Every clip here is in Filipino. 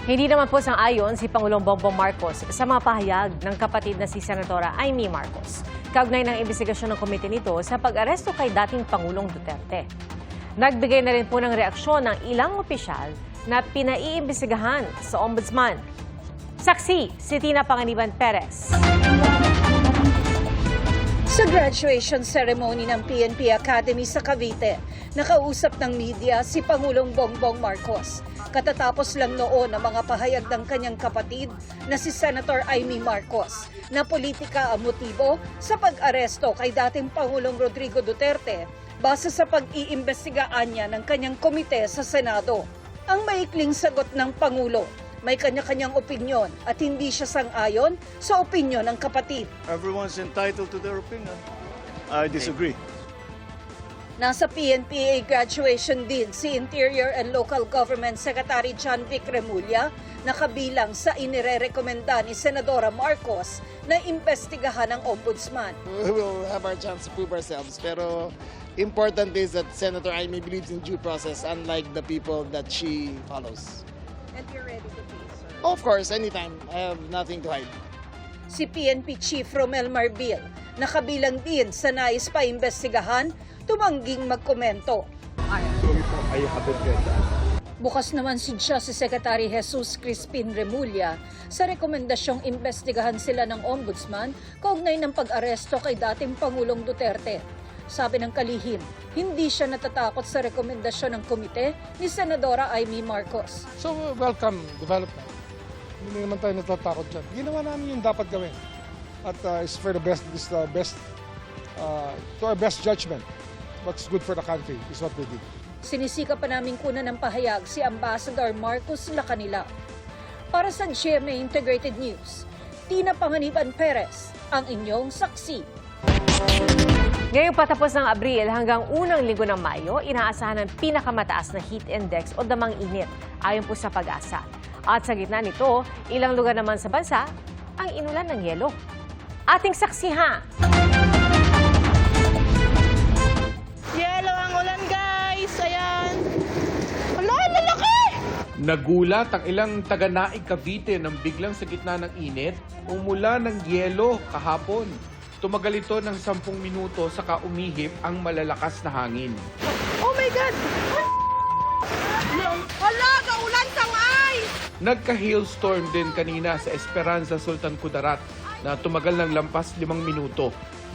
Hindi naman po sang-ayon si Pangulong Bongbong Marcos sa mga pahayag ng kapatid na si Senadora Amy Marcos. Kaugnay ng imbestigasyon ng komite nito sa pag-aresto kay dating Pangulong Duterte. Nagbigay na rin po ng reaksyon ng ilang opisyal na pinaiimbestigahan sa Ombudsman. Saksi, si Tina Panganiban Perez. Sa graduation ceremony ng PNP Academy sa Cavite, nakausap ng media si Pangulong Bongbong Marcos. Katatapos lang noon ang mga pahayag ng kanyang kapatid na si Senator Amy Marcos na politika ang motibo sa pag-aresto kay dating Pangulong Rodrigo Duterte base sa pag-iimbestigaan niya ng kanyang komite sa Senado. Ang maikling sagot ng Pangulo, may kanya-kanyang opinyon at hindi siya sang-ayon sa opinyon ng kapatid. Everyone's entitled to their opinion. I disagree. Nasa PNPA graduation din si Interior and Local Government Secretary John Vic Remulla na kabilang sa inirerekomenda ni Senadora Marcos na imbestigahan ng Ombudsman. We will have our chance to prove ourselves, pero important is that Senator Amy believes in due process unlike the people that she follows. And you're ready to face her? Of course, anytime. I have nothing to hide. Si PNP Chief Romel Marbil na kabilang din sa nais pa imbestigahan, tumangging magkomento. Bukas naman si Justice Secretary Jesus Crispin Remulla sa rekomendasyong imbestigahan sila ng Ombudsman kaugnay ng pag-aresto kay dating Pangulong Duterte. Sabi ng kalihim, hindi siya natatakot sa rekomendasyon ng komite ni Senadora Amy Marcos. So, welcome development. Hindi naman tayo natatakot dyan. Ginawa namin yung dapat gawin. At it's for the best, to our best judgment. What's good for the country is what we did. Sinisika pa namin kunan ng pahayag si Ambassador Marcos Lacanila. Para sa GMA Integrated News, Tina Panganiban Perez, ang inyong saksi. Ngayong patapos ng Abril hanggang unang linggo ng Mayo, inaasahan ng pinakamataas na heat index o damang init ayon po sa Pag-asa. At sa gitna nito, ilang lugar naman sa bansa ang inulan ng yelo. Ating saksihan! Yelo ang ulan, guys! Ayan! Hala, lalaki! Nagulat ang ilang taga-Naig Cavite nang biglang sa gitna ng init, umula ng yelo kahapon. Tumagal ito ng 10 minuto saka umihip ang malalakas na hangin. Oh my God! Hala, kaulan sang ay! Nagka-hailstorm din kanina sa Esperanza, Sultan Kudarat na tumagal ng lampas 5 minuto.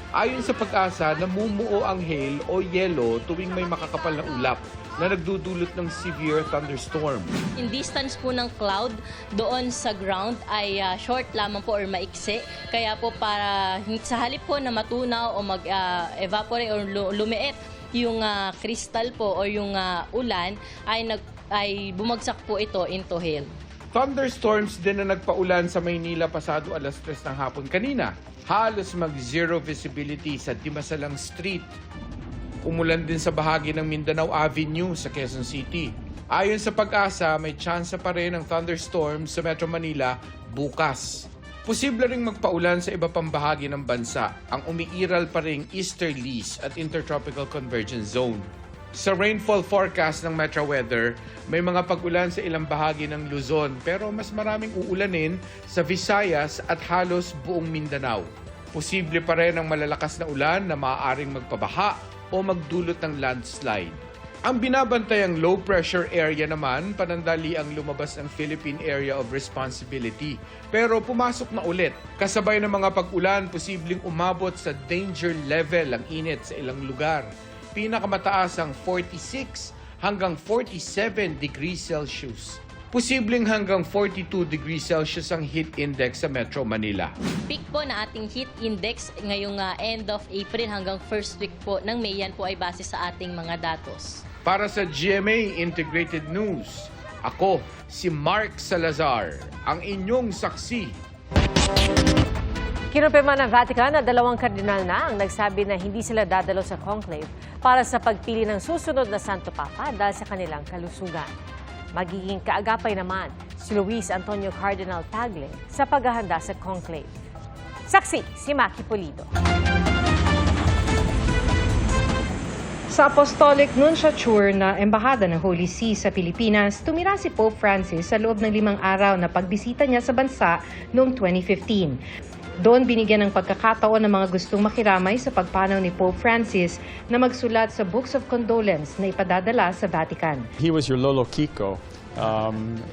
Ayon sa Pag-asa, namumuo ang hail o yelo tuwing may makakapal na ulap na nagdudulot ng severe thunderstorm. In distance po ng cloud doon sa ground ay short lamang po or maiksi. Kaya po para sa halip po na matunaw o mag-evaporate or lumiit yung crystal po o yung ulan ay bumagsak po ito into hail. Thunderstorms din na nagpaulan sa Maynila pasado alas 3 ng hapon kanina. Halos mag-zero visibility sa Dimasalang Street. Umulan din sa bahagi ng Mindanao Avenue sa Quezon City. Ayon sa Pag-asa, may tsansa pa rin ng thunderstorms sa Metro Manila bukas. Posible ring magpaulan sa iba pang bahagi ng bansa, ang umiiral pa ring easterlies at intertropical convergence zone. Sa rainfall forecast ng Metro Weather, may mga pag-ulan sa ilang bahagi ng Luzon pero mas maraming uulanin sa Visayas at halos buong Mindanao. Posible pa rin ang malalakas na ulan na maaaring magpabaha o magdulot ng landslide. Ang binabantayang low pressure area naman, panandali ang lumabas ng Philippine Area of Responsibility. Pero pumasok na ulit. Kasabay ng mga pag-ulan, posibleng umabot sa danger level ang init sa ilang lugar. Pinakamataas ang 46 hanggang 47 degrees Celsius. Posibleng hanggang 42 degrees Celsius ang heat index sa Metro Manila. Peak po na ating heat index ngayong end of April hanggang first week po ng May. Yan po ay base sa ating mga datos. Para sa GMA Integrated News, ako si Mark Salazar, ang inyong saksi. Kinumpirma ng Vatican na 2 kardinal na ang nagsabi na hindi sila dadalo sa conclave para sa pagpili ng susunod na Santo Papa dahil sa kanilang kalusugan. Magiging kaagapay naman si Luis Antonio Cardinal Tagle sa paghahanda sa conclave. Saksi si Maki Pulido. Sa Apostolic Nunciature na Embahada ng Holy See sa Pilipinas, tumira si Pope Francis sa loob ng 5 araw na pagbisita niya sa bansa noong 2015. Doon binigyan ng pagkakataon ng mga gustong makiramay sa pagpanaw ni Pope Francis na magsulat sa Books of Condolence na ipadadala sa Vatican. He was your Lolo Kiko,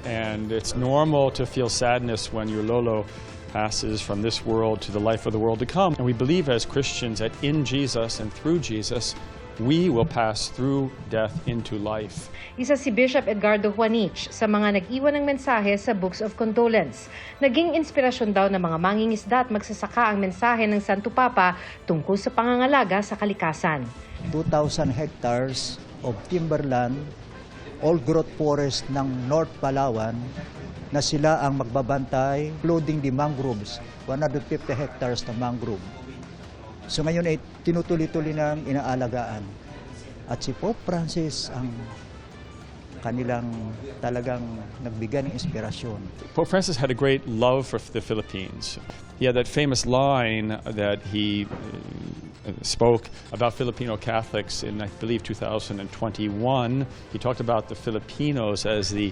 and it's normal to feel sadness when your Lolo passes from this world to the life of the world to come. And we believe as Christians that in Jesus and through Jesus, we will pass through death into life. Isa si Bishop Edgardo Juanich sa mga nag-iwan ng mensahe sa Books of Condolence. Naging inspirasyon daw ng mga mangingisda at magsasaka ang mensahe ng Santo Papa tungkol sa pangangalaga sa kalikasan. 2,000 hectares of timberland, old-growth forest ng North Palawan na sila ang magbabantay, including the mangroves, 150 hectares na mangrove. So ngayon ay tinutuloy-tuloy ng inaalagaan. At si Pope Francis ang kanilang talagang nagbigay ng inspirasyon. Pope Francis had a great love for the Philippines. He had that famous line that he spoke about Filipino Catholics in, I believe, 2021. He talked about the Filipinos as the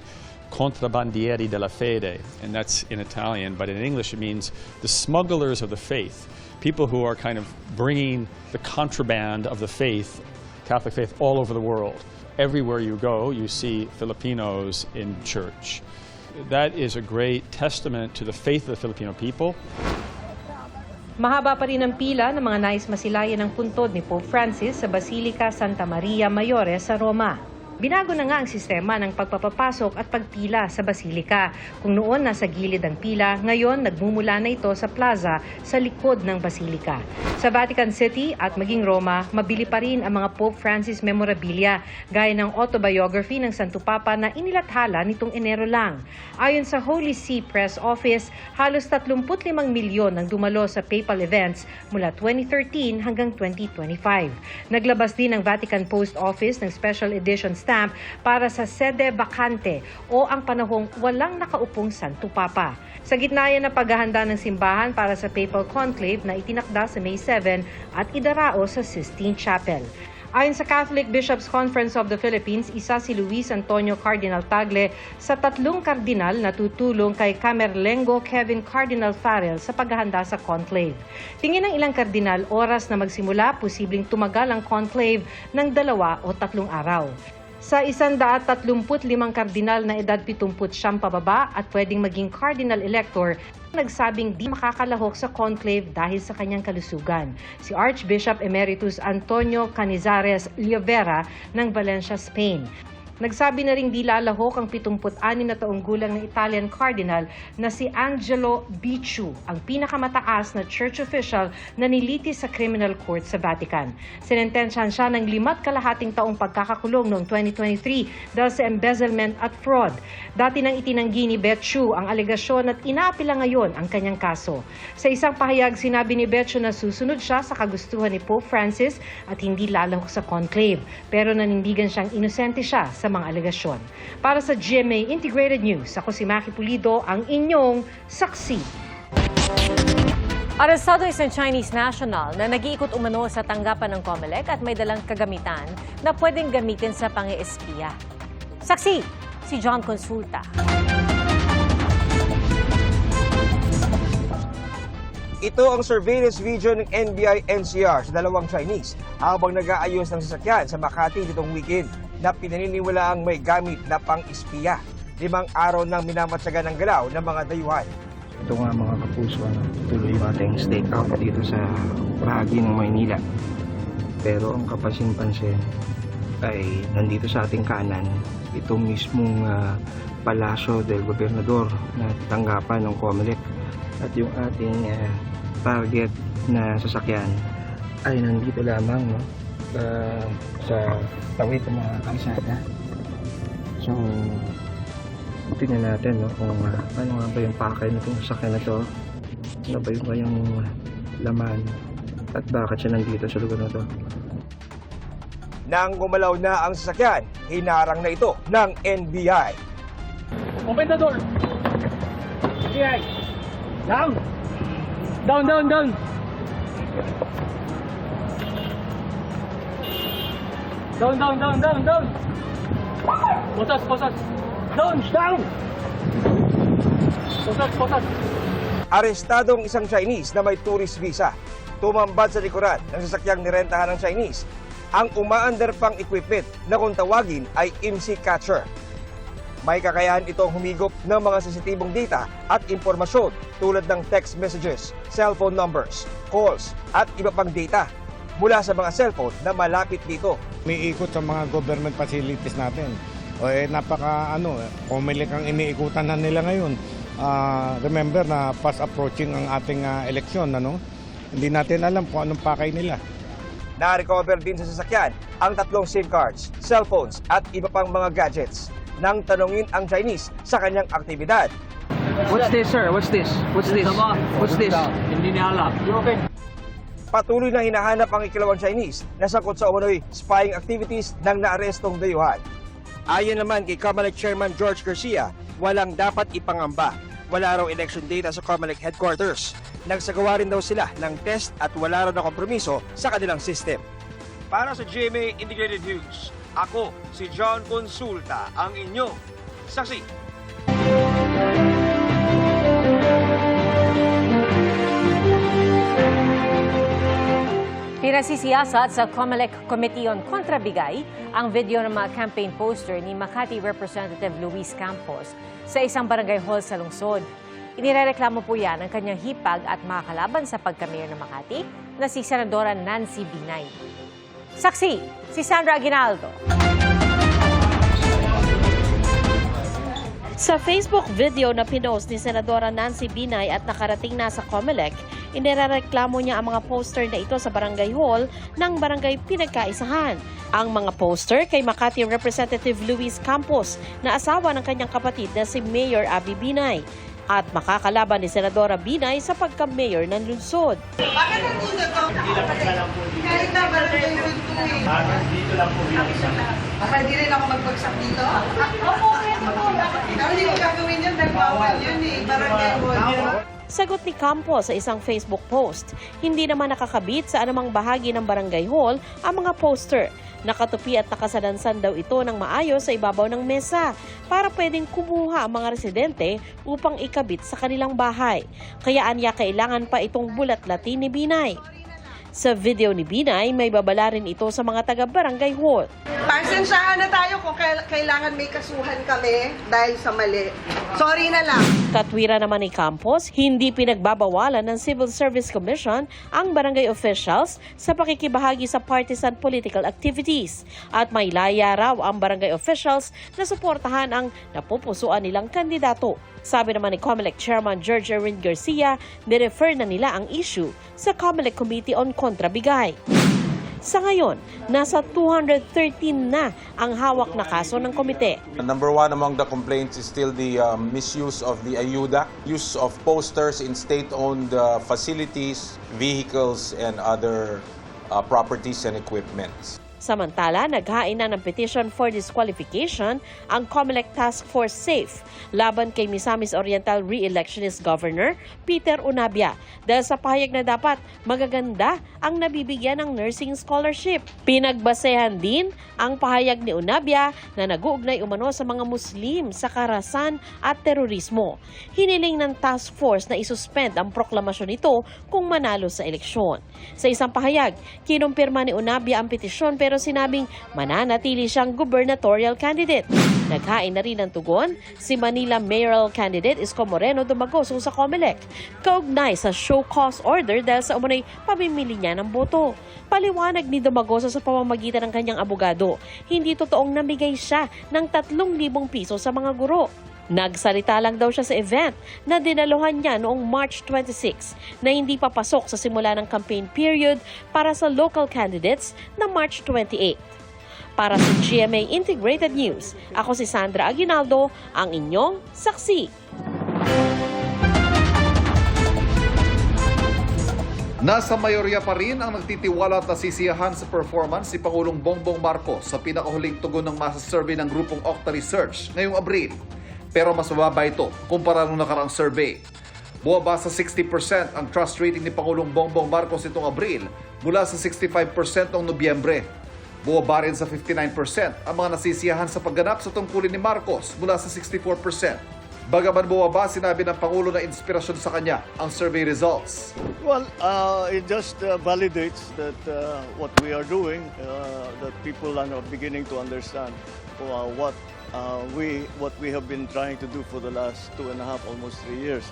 contrabbandieri della fede, and that's in Italian, but in English it means the smugglers of the faith. People who are kind of bringing the contraband of the faith, Catholic faith, all over the world. Everywhere you go, you see Filipinos in church. That is a great testament to the faith of the Filipino people. Mahaba pa rin ang pila ng mga nais masilayan ng puntod ni Pope Francis sa Basilica Santa Maria Mayore sa Roma. Binago na nga ang sistema ng pagpapapasok at pagpila sa basilika. Kung noon nasa gilid ang pila, ngayon nagmumula na ito sa plaza sa likod ng basilika. Sa Vatican City at maging Roma, mabili pa rin ang mga Pope Francis memorabilia gaya ng autobiography ng Santo Papa na inilathala nitong Enero lang. Ayon sa Holy See Press Office, halos 35 milyon ang dumalo sa papal events mula 2013 hanggang 2025. Naglabas din ang Vatican Post Office ng special edition stamp para sa sede vacante o ang panahong walang nakaupong Santo Papa. Sa gitna yan ng paghahanda ng simbahan para sa Papal Conclave na itinakda sa May 7 at idarao sa Sistine Chapel. Ayon sa Catholic Bishops' Conference of the Philippines, isa si Luis Antonio Cardinal Tagle sa 3 kardinal na tutulong kay Camerlengo Kevin Cardinal Farrell sa paghahanda sa conclave. Tingin ng ilang kardinal, oras na magsimula, posibleng tumagal ang conclave ng 2 o 3 araw. Sa 135 kardinal na edad 70 pababa at pwedeng maging cardinal elector, nagsabing di makakalahok sa conclave dahil sa kanyang kalusugan. Si Archbishop Emeritus Antonio Canizares Liovera ng Valencia, Spain. Nagsabi na ring di lalahok ang 76 na taong gulang na Italian cardinal na si Angelo Bicciu, ang pinakamataas na church official na nilitis sa criminal court sa Vatican. Sinentensyahan siya ng 5.5 taong pagkakakulong noong 2023 dahil sa embezzlement at fraud. Dati nang itinanggi ni Bicciu ang alegasyon at inaapila ngayon ang kanyang kaso. Sa isang pahayag, sinabi ni Bicciu na susunod siya sa kagustuhan ni Pope Francis at hindi lalahok sa conclave, pero nanindigan siyang inosente siya sa mga alegasyon. Para sa GMA Integrated News, ako si Maki Pulido, ang inyong saksi. Arestado isang Chinese national na nag-iikot umano sa tanggapan ng COMELEC at may dalang kagamitan na pwedeng gamitin sa pang-espiya. Saksi, si John Consulta. Ito ang surveillance video ng NBI-NCR sa 2 Chinese habang nag-aayos ng sasakyan sa Makati nitong weekend na pinaniniwalaang may gamit na pang-espiya. 5 araw nang minamatsagan ng galaw ng mga dayuhan. Ito nga mga kapuso, tuloy yung ating stakeout dito sa bahagi ng Maynila. Pero ang kapansin-pansin ay nandito sa ating kanan, itong mismong Palasyo del Gobernador na tanggapan ng COMELEC. At yung ating target na sasakyan ay nandito lamang sa tawid ng mga kalsada. So, tingnan natin kung ano nga ba yung pakay na itong sasakyan na ito. Ano ba yung kanyang laman at bakit siya nandito sa lugar na ito. Nang gumalaw na ang sasakyan, hinarang na ito ng NBI. Open the door! NBI! Down! Down, down, down! Down, down, down, down, down. Posas, posas. Down, down. Posas, posas. Arestadong isang Chinese na may tourist visa. Tumambad sa likuran ng sasakyang nirentahan ng Chinese. Ang umaandar pang equipment na kung tawagin ay IMSI catcher. May kakayahan itong humigop ng mga sensitibong data at impormasyon tulad ng text messages, cellphone numbers, calls at iba pang data mula sa mga cellphone na malapit dito. May ikot sa mga government facilities natin. Kumilik ang iniikutan na nila ngayon. Remember na fast approaching ang ating eleksyon, Hindi natin alam kung anong pakay nila. Na-recover din sa sasakyan ang 3 SIM cards, cellphones at iba pang mga gadgets. Nang tanungin ang Chinese sa kanyang aktibidad. What's this, sir? What's this? What's this? What's this? Hindi niya alam. You okay? Patuloy na hinahanap ang ikalawang Chinese na sakot sa umano'y spying activities ng naarestong dayuhan. Ayon naman kay COMELEC Chairman George Garcia, walang dapat ipangamba. Wala raw election data sa COMELEC headquarters. Nagsagawa rin daw sila ng test at wala raw na kompromiso sa kanilang system. Para sa GMA Integrated News, ako si John Consulta, ang inyong saksi. Pinasisiyasat sa COMELEC Committee on Contrabigay ang video ng mga campaign poster ni Makati Representative Luis Campos sa isang barangay hall sa lungsod. Inirereklamo po yan ang kanyang hipag at makakalaban sa pagka-mayor ng Makati na si Senadora Nancy Binay. Saksi, si Sandra Aguinaldo. Sa Facebook video na pinost ni Senadora Nancy Binay at nakarating na sa COMELEC, inirereklamo niya ang mga poster na ito sa barangay hall ng barangay Pinagkaisahan. Ang mga poster kay Makati Representative Luis Campos na asawa ng kanyang kapatid na si Mayor Abby Binay at makakalaban ni Senadora Binay sa pagka-mayor ng lungsod. Bakit nandito to? Kahit na barangay hall to eh. Dito lang po bilang isa. Baka hindi rin ako magbagsak dito? Opo, pero hindi ko gagawin yun dahil bawal yun eh. Barangay hall. Sagot ni Campos sa isang Facebook post, hindi naman nakakabit sa anumang bahagi ng barangay hall ang mga poster. Nakatupi at nakasalansan daw ito ng maayos sa ibabaw ng mesa para pwedeng kumuha ang mga residente upang ikabit sa kanilang bahay. Kaya anya kailangan pa itong bulat-latin ni Binay. Sa video ni Binay, may babala rin ito sa mga taga-barangay hall. Pasensyahan na tayo kung kailangan may kasuhan kami dahil sa mali. Sorry na lang. Katwira naman ni Campos, hindi pinagbabawalan ng Civil Service Commission ang barangay officials sa pakikibahagi sa partisan political activities. At may laya raw ang barangay officials na suportahan ang napupusuan nilang kandidato. Sabi naman ni COMELEC Chairman George Erwin Garcia, nirefer na nila ang issue sa COMELEC Committee on Contrabigay. Sa ngayon, nasa 213 na ang hawak na kaso ng komite. Number one among the complaints is still the misuse of the ayuda, use of posters in state-owned facilities, vehicles, and other properties and equipments. Samantala, naghain na ng petition for disqualification ang COMELEC Task Force SAFE laban kay Misamis Oriental Re-electionist Governor Peter Unabia dahil sa pahayag na dapat magaganda ang nabibigyan ng nursing scholarship. Pinagbasehan din ang pahayag ni Unabia na nag-uugnay umano sa mga Muslim sa karahasan at terorismo. Hiniling ng task force na isuspend ang proklamasyon nito kung manalo sa eleksyon. Sa isang pahayag, kinumpirma ni Unabia ang petisyon pero sinabing mananatili siyang gubernatorial candidate. Naghain na rin ng tugon si Manila mayoral candidate Isko Moreno Dumagoso sa COMELEC. Kaugnay sa show cause order dahil sa umunay pamimili niya ng boto. Paliwanag ni Dumagoso sa pamamagitan ng kanyang abogado, hindi totoong namigay siya ng 3,000 piso sa mga guro. Nagsalita lang daw siya sa event na dinaluhan niya noong March 26 na hindi papasok sa simula ng campaign period para sa local candidates na March 28. Para sa GMA Integrated News, ako si Sandra Aguinaldo, ang inyong saksi. Nasa mayorya pa rin ang nagtitiwala at nasisiyahan sa performance si Pangulong Bongbong Marcos sa pinakahuling tugon ng masa survey ng grupong Okta Research ngayong Abril. Pero mas mababa ito kumpara nung nakaraang survey. Buwaba sa 60% ang trust rating ni Pangulong Bongbong Marcos itong Abril mula sa 65% noong Nobyembre. Buwaba rin sa 59% ang mga nasisiyahan sa pagganap sa tungkulin ni Marcos mula sa 64%. Bagaman bumaba, sinabi ng Pangulo na inspirasyon sa kanya ang survey results. Well, it just validates that what we are doing, that people are now beginning to understand what we have been trying to do for the last 2.5, almost 3 years.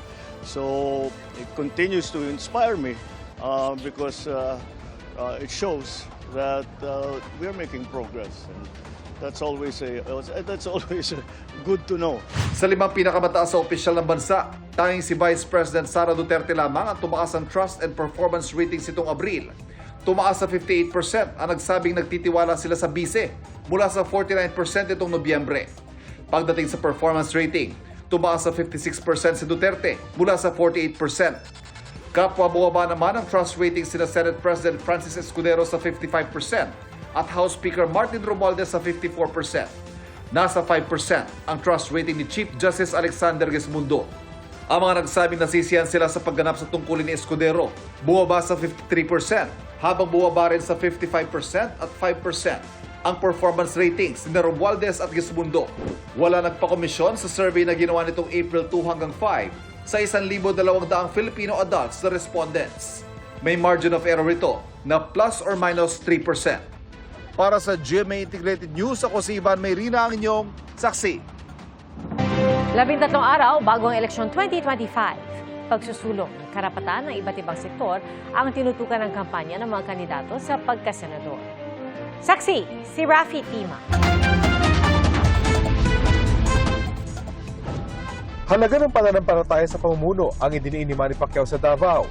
So it continues to inspire me because it shows that we are making progress. And that's always good to know. Sa 5 pinakamataas sa opisyal ng bansa, tanging si Vice President Sara Duterte lamang ang tumaas ang trust and performance ratings itong Abril. Tumaas sa 58% ang nagsabing nagtitiwala sila sa bise mula sa 49% itong Nobyembre. Pagdating sa performance rating, tumaas sa 56% si Duterte mula sa 48%. Kapwa bumaba naman ang trust rating sina Senate President Francis Escudero sa 55% at House Speaker Martin Romualdez sa 54%. Nasa 5% ang trust rating ni Chief Justice Alexander Gesmundo. Ang mga nagsabing nasisiyan sila sa pagganap sa tungkulin ni Escudero, bumaba sa 53%, habang bumaba rin sa 55% at 5% ang performance ratings ni Romualdez at Gesmundo. Wala nagpakomisyon sa survey na ginawa nitong April 2 hanggang 5 sa 1,200 Filipino adults na respondents. May margin of error ito na plus or minus 3%. Para sa GMA Integrated News, ako si Ivan Mayrina, ang inyong saksi. 13 araw bago ang eleksyon 2025. Pagsusulong ng karapatan ng iba't ibang sektor ang tinutukan ng kampanya ng mga kandidato sa pagkasenador. Saksi, si Rafi Tima. Halaga ng pananampalataya sa pamumuno ang idiniin ni Manny Pacquiao sa Davao.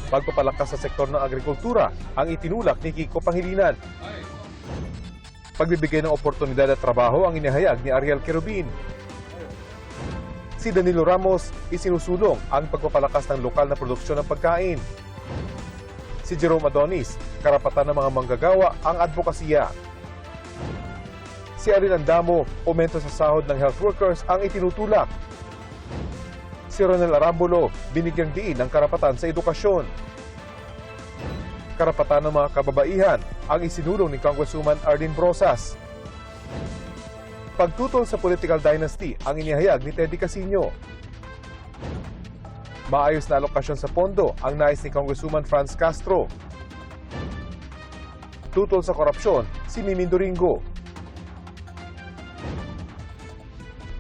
Pagpapalakas sa sektor ng agrikultura ang itinulak ni Kiko Pangilinan. Pagbibigay ng oportunidad at trabaho ang inihayag ni Ariel Querubin. Si Danilo Ramos, isinusulong ang pagpapalakas ng lokal na produksyon ng pagkain. Si Jerome Adonis, karapatan ng mga manggagawa ang advokasya. Si Arin Andamo, aumento sa sahod ng health workers ang itinutulak. Si Ronel Arambulo, binigyang diin ang karapatan sa edukasyon. Karapatan ng mga kababaihan ang isinulong ni Congresswoman Arlene Brosas. Pagtutol sa political dynasty ang inihayag ni Teddy Casino. Maayos na alokasyon sa pondo ang nais ni Congresswoman Franz Castro. Tutol sa korupsyon si Mimi Doringo.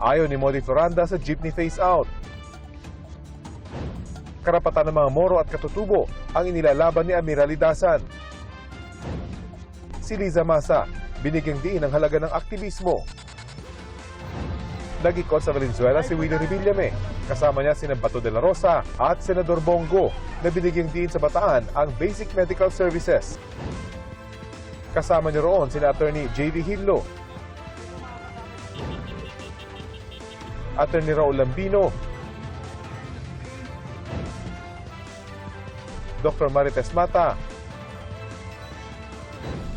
Ayaw ni Modi Floranda sa jeepney phase-out. Karapatan ng mga Moro at katutubo ang inilalaban ni Amira Lidasan. Si Liza Masa, binigyang diin ang halaga ng aktivismo. Nag-ikot sa Valenzuela si Willie Revillame, kasama niya si Bato de la Rosa at Senador Bongo na binigyang diin sa Bataan ang basic medical services. Kasama niya roon si Attorney J.V. Hillo, Attorney Raul Lambino, Dr. Marites Mata,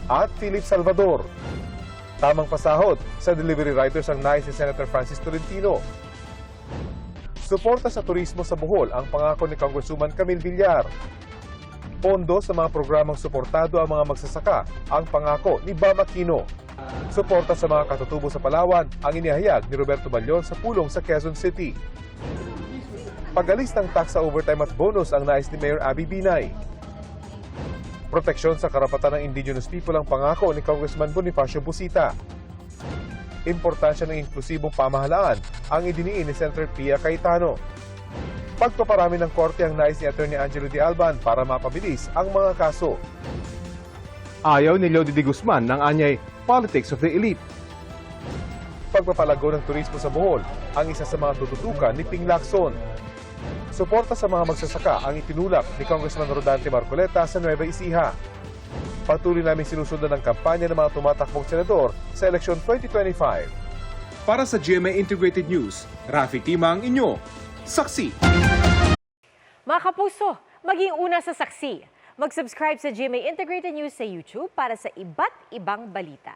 at Philip Salvador. Tamang pasahod sa delivery riders ang nais ni Senator Francis Tolentino. Suporta sa turismo sa Bohol ang pangako ni Congresswoman Camille Villar. Pondo sa mga programang suportado ang mga magsasaka ang pangako ni Bam Aquino. Suporta sa mga katutubo sa Palawan ang inihayag ni Roberto Balyon sa pulong sa Quezon City. Pag-alis ng tax sa overtime at bonus ang nais ni Mayor Abby Binay. Proteksyon sa karapatan ng indigenous people ang pangako ni Congressman Bonifacio Busita. Importansya ng inklusibong pamahalaan ang idiniin ni Senator Pia Cayetano. Pagpaparami ng korte ang nais ni Attorney Angelo de Alban para mapabilis ang mga kaso. Ayaw ni Lodi de Guzman ng anyay politics of the elite. Pagpapalago ng turismo sa Bohol ang isa sa mga tututukan ni Ping Lacson. Suporta sa mga magsasaka ang itinulak ni Congressman Rodante Marcoleta sa Nueva Ecija. Patuloy namin sinusundan ang kampanya ng mga tumatakbong senador sa eleksyon 2025. Para sa GMA Integrated News, Rafi Tima ang inyo, saksi. Mga kapuso, maging una sa saksi. Mag-subscribe sa GMA Integrated News sa YouTube para sa iba't ibang balita.